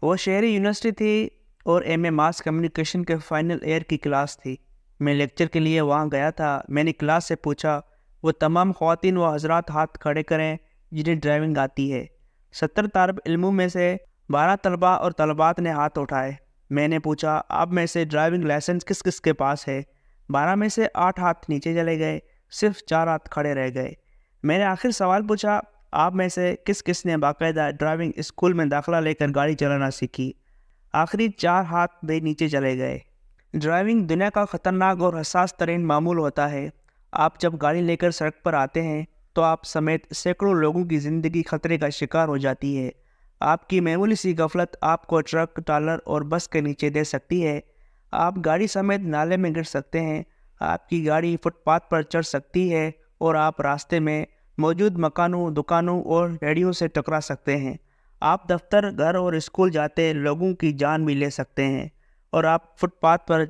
وہ شہری یونیورسٹی تھی اور ایم اے ماس کمیونیکیشن کے فائنل ایئر کی کلاس تھی۔ میں لیکچر کے لیے وہاں گیا تھا۔ میں نے کلاس سے پوچھا، وہ تمام خواتین و حضرات ہاتھ کھڑے کریں جنہیں ڈرائیونگ آتی ہے۔ 70 طالب علموں میں سے 12 طلباء اور طالبات نے ہاتھ اٹھائے۔ میں نے پوچھا، آپ میں سے ڈرائیونگ لائسنس کس کس کے پاس ہے؟ 12 میں سے 8 ہاتھ نیچے چلے گئے، صرف 4 ہاتھ کھڑے رہ گئے۔ میں نے آخر سوال پوچھا، آپ میں سے کس کس نے باقاعدہ ڈرائیونگ اسکول میں داخلہ لے کر گاڑی چلانا سیکھی؟ آخری 4 ہاتھ بھی نیچے چلے گئے۔ ڈرائیونگ دنیا کا خطرناک اور حساس ترین معمول ہوتا ہے۔ آپ جب گاڑی لے کر سڑک پر آتے ہیں تو آپ سمیت سینکڑوں لوگوں کی زندگی خطرے کا شکار ہو جاتی ہے۔ آپ کی معمولی سی غفلت آپ کو ٹرک، ٹالر اور بس کے نیچے دے سکتی ہے۔ آپ گاڑی سمیت نالے میں گر سکتے ہیں، آپ کی گاڑی فٹ پاتھ پر چڑھ سکتی ہے اور آپ راستے میں موجود مکانوں، دکانوں اور ریڑھیوں سے ٹکرا سکتے ہیں۔ آپ دفتر، گھر اور اسکول جاتے لوگوں کی جان بھی لے سکتے ہیں، اور آپ فٹ پاتھ پر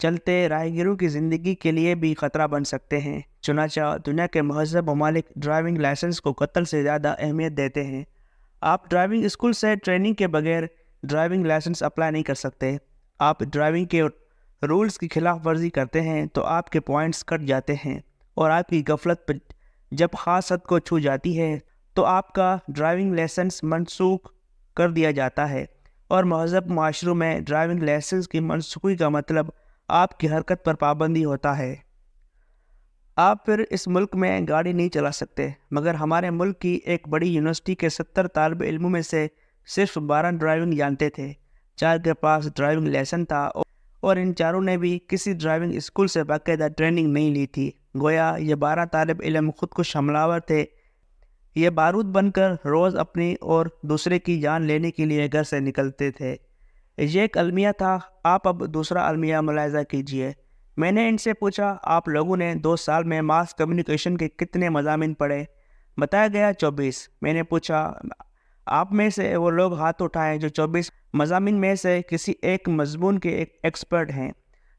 چلتے راہگیروں کی زندگی کے لیے بھی خطرہ بن سکتے ہیں۔ چنانچہ دنیا کے مہذب ممالک ڈرائیونگ لائسنس کو قتل سے زیادہ اہمیت دیتے ہیں۔ آپ ڈرائیونگ اسکول سے ٹریننگ کے بغیر ڈرائیونگ لائسنس اپلائی نہیں کر سکتے۔ آپ ڈرائیونگ کے رولز کی خلاف ورزی کرتے ہیں تو آپ کے پوائنٹس کٹ جاتے ہیں، اور آپ کی غفلت جب خاص حد کو چھو جاتی ہے تو آپ کا ڈرائیونگ لائسنس منسوخ کر دیا جاتا ہے۔ اور مہذب معاشروں میں ڈرائیونگ لائسنس کی منسوخی کا مطلب آپ کی حرکت پر پابندی ہوتا ہے۔ آپ پھر اس ملک میں گاڑی نہیں چلا سکتے۔ مگر ہمارے ملک کی ایک بڑی یونیورسٹی کے 70 طالب علموں میں سے صرف 12 ڈرائیونگ جانتے تھے، 4 کے پاس ڈرائیونگ لائسنس تھا، اور ان چاروں نے بھی کسی ڈرائیونگ اسکول سے باقاعدہ ٹریننگ نہیں لی تھی۔ گویا یہ 12 طالب علم خودکش حملہ تھے۔ یہ بارود بن کر روز اپنی اور دوسرے کی جان لینے کے لیے گھر سے نکلتے تھے۔ یہ ایک المیہ تھا۔ آپ اب دوسرا المیہ ملاحظہ کیجئے۔ میں نے ان سے پوچھا، آپ لوگوں نے 2 سال میں ماس کمیونیکیشن کے کتنے مضامین پڑھے؟ بتایا گیا 24۔ میں نے پوچھا، آپ میں سے وہ لوگ ہاتھ اٹھائیں جو 24 مضامین میں سے کسی ایک مضمون کے ایکسپرٹ ہیں۔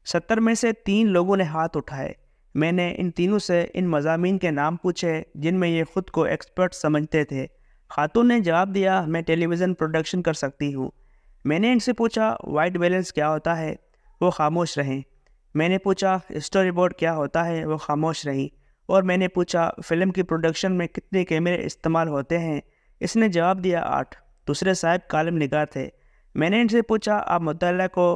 70 میں سے 3 لوگوں نے ہاتھ اٹھائے۔ میں نے ان تینوں سے ان مضامین کے نام پوچھے جن میں یہ خود کو ایکسپرٹ سمجھتے تھے۔ خاتون نے جواب دیا، میں ٹیلی ویژن پروڈکشن کر سکتی ہوں۔ میں نے ان سے پوچھا، وائٹ بیلنس کیا ہوتا ہے؟ وہ خاموش رہیں۔ میں نے پوچھا، اسٹوری بورڈ کیا ہوتا ہے؟ وہ خاموش رہیں۔ اور میں نے پوچھا، فلم کی پروڈکشن میں کتنے کیمرے استعمال ہوتے ہیں؟ اس نے جواب دیا، 8۔ دوسرے صاحب کالم نگار تھے۔ میں نے ان سے پوچھا، آپ مطالعہ کو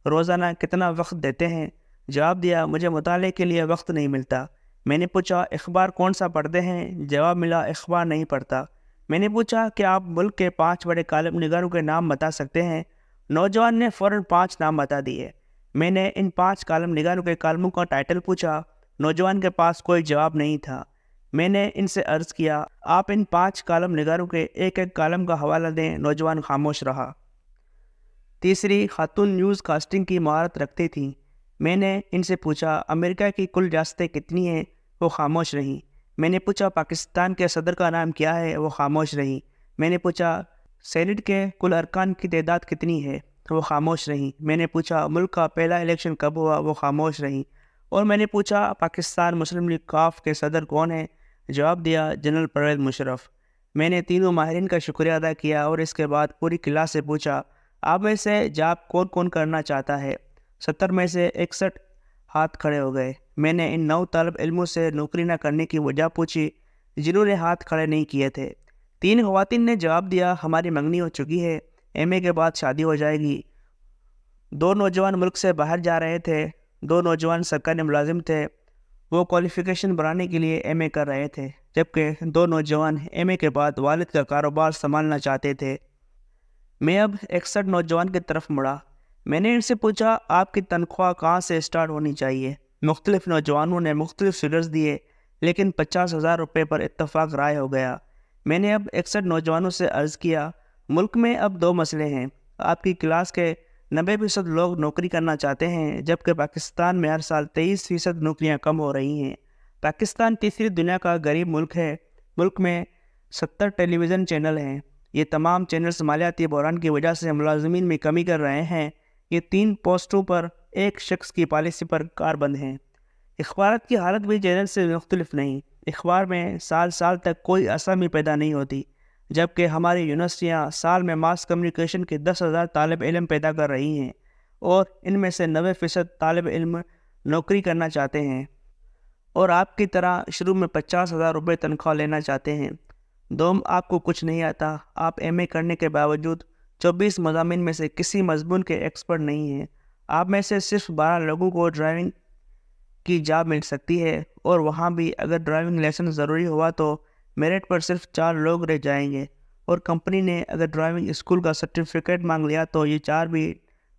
روزانہ کتنا وقت دیتے ہیں؟ جواب دیا، مجھے مطالعے کے لیے وقت نہیں ملتا۔ میں نے پوچھا، اخبار کون سا پڑھتے ہیں؟ جواب ملا، اخبار نہیں پڑھتا۔ میں نے پوچھا کہ آپ ملک کے 5 بڑے کالم نگاروں کے نام بتا سکتے ہیں؟ نوجوان نے فوراً 5 نام بتا دیے۔ میں نے ان 5 کالم نگاروں کے کالموں کا ٹائٹل پوچھا۔ نوجوان کے پاس کوئی جواب نہیں تھا۔ میں نے ان سے عرض کیا، آپ ان 5 کالم نگاروں کے ایک ایک کالم کا حوالہ دیں۔ نوجوان خاموش رہا۔ تیسری خاتون نیوز کاسٹنگ کی مہارت رکھتی تھیں۔ میں نے ان سے پوچھا، امریکہ کی کل ریاستیں کتنی ہیں؟ وہ خاموش رہیں۔ میں نے پوچھا، پاکستان کے صدر کا نام کیا ہے؟ وہ خاموش رہیں۔ میں نے پوچھا، سینٹ کے کل ارکان کی تعداد کتنی ہے؟ وہ خاموش رہیں۔ میں نے پوچھا، ملک کا پہلا الیکشن کب ہوا؟ وہ خاموش رہیں۔ اور میں نے پوچھا، پاکستان مسلم لیگ ق کے صدر کون ہیں؟ جواب دیا، جنرل پرویز مشرف۔ میں نے تینوں ماہرین کا شکریہ ادا کیا اور اس کے بعد پوری کلاس سے پوچھا، آپ میں سے جاب کون کون کرنا چاہتا ہے؟ 70 میں سے 61 ہاتھ کھڑے ہو گئے۔ میں نے ان 9 طالب علموں سے نوکری نہ کرنے کی وجہ پوچھی جنہوں نے ہاتھ کھڑے نہیں کیے تھے۔ 3 خواتین نے جواب دیا، ہماری منگنی ہو چکی ہے، ایم اے کے بعد شادی ہو جائے گی۔ 2 نوجوان ملک سے باہر جا رہے تھے۔ 2 نوجوان سرکاری ملازم تھے، وہ کوالیفیکیشن بڑھانے کے لیے ایم اے کر رہے تھے، جبکہ 2 نوجوان ایم اے کے بعد والد کا کاروبار سنبھالنا چاہتے تھے۔ میں اب 61 نوجوان کی طرف مڑا۔ میں نے ان سے پوچھا، آپ کی تنخواہ کہاں سے اسٹارٹ ہونی چاہیے؟ مختلف نوجوانوں نے مختلف فگرز دیے، لیکن 50,000 روپے پر اتفاق رائے ہو گیا۔ میں نے اب 61 نوجوانوں سے عرض کیا، ملک میں اب 2 مسئلے ہیں۔ آپ کی کلاس کے 90% لوگ نوکری کرنا چاہتے ہیں، جبکہ پاکستان میں ہر سال 23% نوکریاں کم ہو رہی ہیں۔ پاکستان تیسری دنیا کا غریب ملک ہے۔ ملک میں 70 ٹیلی ویژن چینل ہیں۔ یہ تمام چینلز مالیاتی بحران کی وجہ سے ملازمین میں کمی کر رہے ہیں۔ یہ 3 پوسٹوں پر ایک شخص کی پالیسی پر کاربند ہیں۔ اخبارات کی حالت بھی چینل سے مختلف نہیں۔ اخبار میں سال سال تک کوئی اسامی پیدا نہیں ہوتی۔ جبکہ ہماری یونیورسٹیاں سال میں ماس کمیونیکیشن کے 10,000 طالب علم پیدا کر رہی ہیں اور ان میں سے 90% طالب علم نوکری کرنا چاہتے ہیں اور آپ کی طرح شروع میں 50,000 روپے تنخواہ لینا چاہتے ہیں۔ دوم، آپ کو کچھ نہیں آتا، آپ ایم اے کرنے کے باوجود 24 مضامین میں سے کسی مضمون کے ایکسپرٹ نہیں ہیں۔ آپ میں سے صرف 12 لوگوں کو ڈرائیونگ کی جاب مل سکتی ہے، اور وہاں بھی اگر ڈرائیونگ لائسنس ضروری ہوا تو میرٹ پر صرف 4 لوگ رہ جائیں گے، اور کمپنی نے اگر ڈرائیونگ اسکول کا سرٹیفکیٹ مانگ لیا تو یہ 4 بھی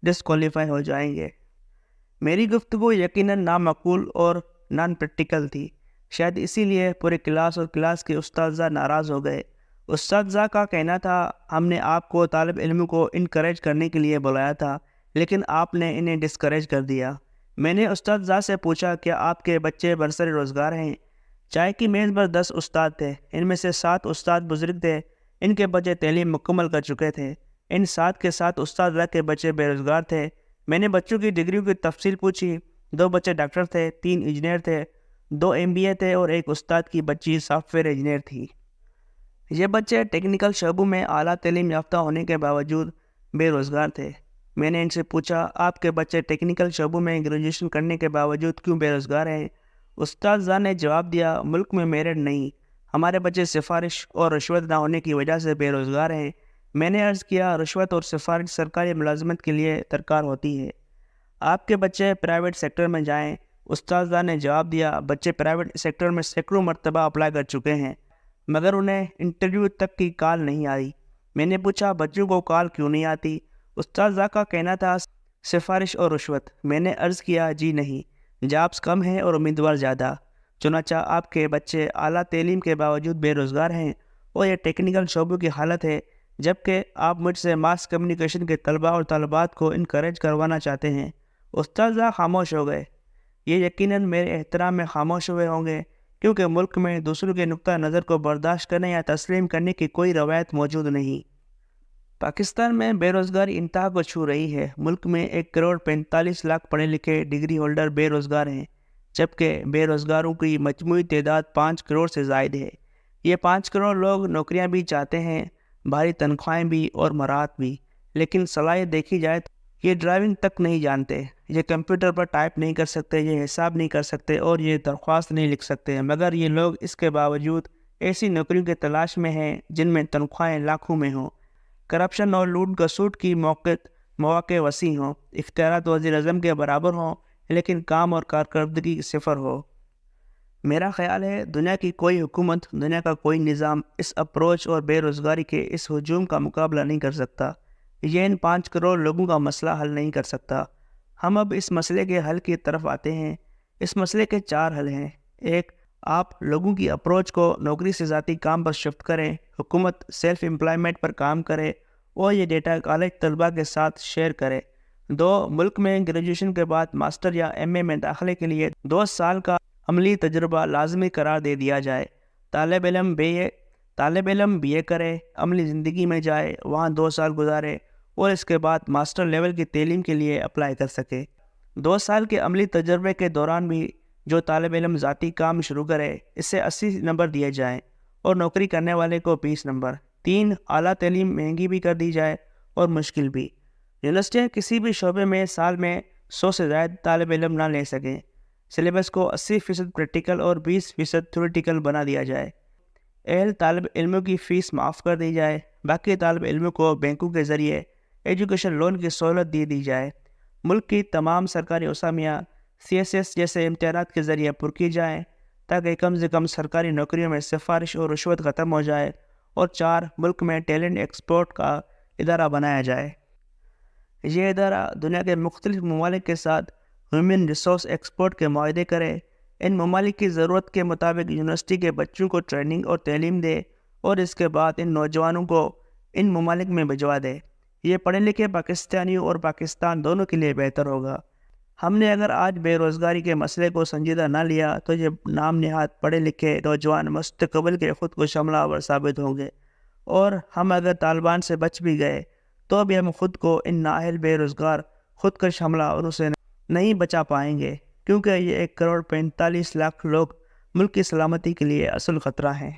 ڈسکوالیفائی ہو جائیں گے۔ میری گفتگو یقیناً نامعقول اور نان پریکٹیکل تھی، شاید اسی لیے پورے کلاس اور کلاس کے اساتذہ ناراض ہو گئے۔ اساتذہ کا کہنا تھا، ہم نے آپ کو طالب علموں کو انکریج کرنے کے لیے بلایا تھا، لیکن آپ نے انہیں ڈسکریج کر دیا۔ میں نے اساتذہ سے پوچھا، کیا آپ کے بچے برسر روزگار ہیں؟ چائے کی میز پر 10 استاد تھے، ان میں سے 7 استاد بزرگ تھے، ان کے بچے تعلیم مکمل کر چکے تھے۔ ان 7 کے 7 اساتذہ کے بچے بے روزگار تھے۔ میں نے بچوں کی ڈگریوں کی تفصیل پوچھی، 2 بچے ڈاکٹر تھے، 3 انجینئر تھے، 2 MBA تھے، اور ایک استاد کی بچی سافٹ ویئر انجینئر تھی۔ یہ بچے ٹیکنیکل شعبوں میں اعلیٰ تعلیم یافتہ ہونے کے باوجود بے روزگار تھے۔ میں نے ان سے پوچھا، آپ کے بچے ٹیکنیکل شعبوں میں گریجویشن کرنے کے باوجود کیوں بے روزگار ہیں؟ استاذہ نے جواب دیا، ملک میں میرٹ نہیں، ہمارے بچے سفارش اور رشوت نہ ہونے کی وجہ سے بے روزگار ہیں۔ میں نے عرض کیا، رشوت اور سفارش سرکاری ملازمت کے لیے درکار ہوتی ہے، آپ کے بچے پرائیویٹ سیکٹر میں جائیں۔ استاذہ نے جواب دیا، بچے پرائیویٹ سیکٹر میں سینکڑوں مرتبہ اپلائی کر چکے ہیں، مگر انہیں انٹرویو تک کی کال نہیں آئی۔ میں نے پوچھا، بچوں کو کال کیوں نہیں آتی؟ استاذہ کا کہنا تھا، سفارش اور رشوت۔ میں نے عرض کیا، جی نہیں، جابس کم ہیں اور امیدوار زیادہ۔ چنانچہ آپ کے بچے اعلیٰ تعلیم کے باوجود بے روزگار ہیں، اور یہ ٹیکنیکل شعبوں کی حالت ہے، جبکہ آپ مجھ سے ماس کمیونیکیشن کے طلباء اور طالبات کو انکریج کروانا چاہتے ہیں۔ استاذہ خاموش ہو گئے۔ یہ یقیناً میرے احترام میں خاموش ہوئے ہوں گے، کیونکہ ملک میں دوسروں کے نقطہ نظر کو برداشت کرنے یا تسلیم کرنے کی کوئی روایت موجود نہیں۔ پاکستان میں بے روزگاری انتہا کو چھو رہی ہے۔ ملک میں 1.45 کروڑ پڑھے لکھے ڈگری ہولڈر بے روزگار ہیں، جبکہ بے روزگاروں کی مجموعی تعداد 5 کروڑ سے زائد ہے۔ یہ 5 کروڑ لوگ نوکریاں بھی چاہتے ہیں، بھاری تنخواہیں بھی اور مراحت بھی، لیکن صلاحیت دیکھی جائے تو یہ ڈرائیونگ تک نہیں جانتے، یہ کمپیوٹر پر ٹائپ نہیں کر سکتے، یہ حساب نہیں کر سکتے، اور یہ درخواست نہیں لکھ سکتے، مگر یہ لوگ اس کے باوجود ایسی نوکریوں کی تلاش میں ہیں جن میں تنخواہیں لاکھوں میں ہوں، کرپشن اور لوٹ گسوٹ کی مواقع وسیع ہوں، اختیارات وزیر اعظم کے برابر ہوں، لیکن کام اور کارکردگی صفر ہو۔ میرا خیال ہے، دنیا کی کوئی حکومت، دنیا کا کوئی نظام اس اپروچ اور بے روزگاری کے اس ہجوم کا مقابلہ نہیں کر سکتا۔ یہ ان 5 کروڑ لوگوں کا مسئلہ حل نہیں کر سکتا۔ ہم اب اس مسئلے کے حل کی طرف آتے ہیں۔ اس مسئلے کے 4 حل ہیں۔ 1، آپ لوگوں کی اپروچ کو نوکری سے ذاتی کام پر شفٹ کریں، حکومت سیلف امپلائمنٹ پر کام کرے اور یہ ڈیٹا کالج طلباء کے ساتھ شیئر کرے۔ 2، ملک میں گریجویشن کے بعد ماسٹر یا MA میں داخلے کے لیے 2 سال کا عملی تجربہ لازمی قرار دے دیا جائے۔ طالب علم BA کرے، عملی زندگی میں جائے، وہاں 2 سال گزارے اور اس کے بعد ماسٹر لیول کی تعلیم کے لیے اپلائی کر سکے۔ 2 سال کے عملی تجربے کے دوران بھی جو طالب علم ذاتی کام شروع کرے، اسے 80 نمبر دیے جائیں اور نوکری کرنے والے کو 20 نمبر۔ 3، اعلیٰ تعلیم مہنگی بھی کر دی جائے اور مشکل بھی۔ یونیورسٹیاں کسی بھی شعبے میں سال میں 100 سے زائد طالب علم نہ لے سکیں۔ سلیبس کو 80% پریکٹیکل اور 20% تھیوریٹیکل بنا دیا جائے۔ اہل طالب علموں کی فیس معاف کر دی جائے، باقی طالب علموں کو بینکوں کے ذریعے ایجوکیشن لون کی سہولت دی جائے۔ ملک کی تمام سرکاری اسامیاں CSS جیسے امتحانات کے ذریعے پر کی جائیں، تاکہ کم سے کم سرکاری نوکریوں میں سفارش اور رشوت ختم ہو جائے۔ اور 4، ملک میں ٹیلنٹ ایکسپورٹ کا ادارہ بنایا جائے۔ یہ ادارہ دنیا کے مختلف ممالک کے ساتھ ہیومن ریسورس ایکسپورٹ کے معاہدے کرے، ان ممالک کی ضرورت کے مطابق یونیورسٹی کے بچوں کو ٹریننگ اور تعلیم دے، اور اس کے بعد ان نوجوانوں کو ان ممالک میں بھجوا دے۔ یہ پڑھے لکھے پاکستانیوں اور پاکستان دونوں کے لیے بہتر ہوگا۔ ہم نے اگر آج بے روزگاری کے مسئلے کو سنجیدہ نہ لیا تو یہ نام نہاد پڑھے لکھے نوجوان مستقبل کے خود کو حملہ آور ثابت ہوں گے، اور ہم اگر طالبان سے بچ بھی گئے تو بھی ہم خود کو ان نااہل بے روزگار خودکش حملہ آوروں سے نہیں بچا پائیں گے، کیونکہ یہ 1.45 کروڑ لوگ ملک کی سلامتی کے لیے اصل خطرہ ہیں۔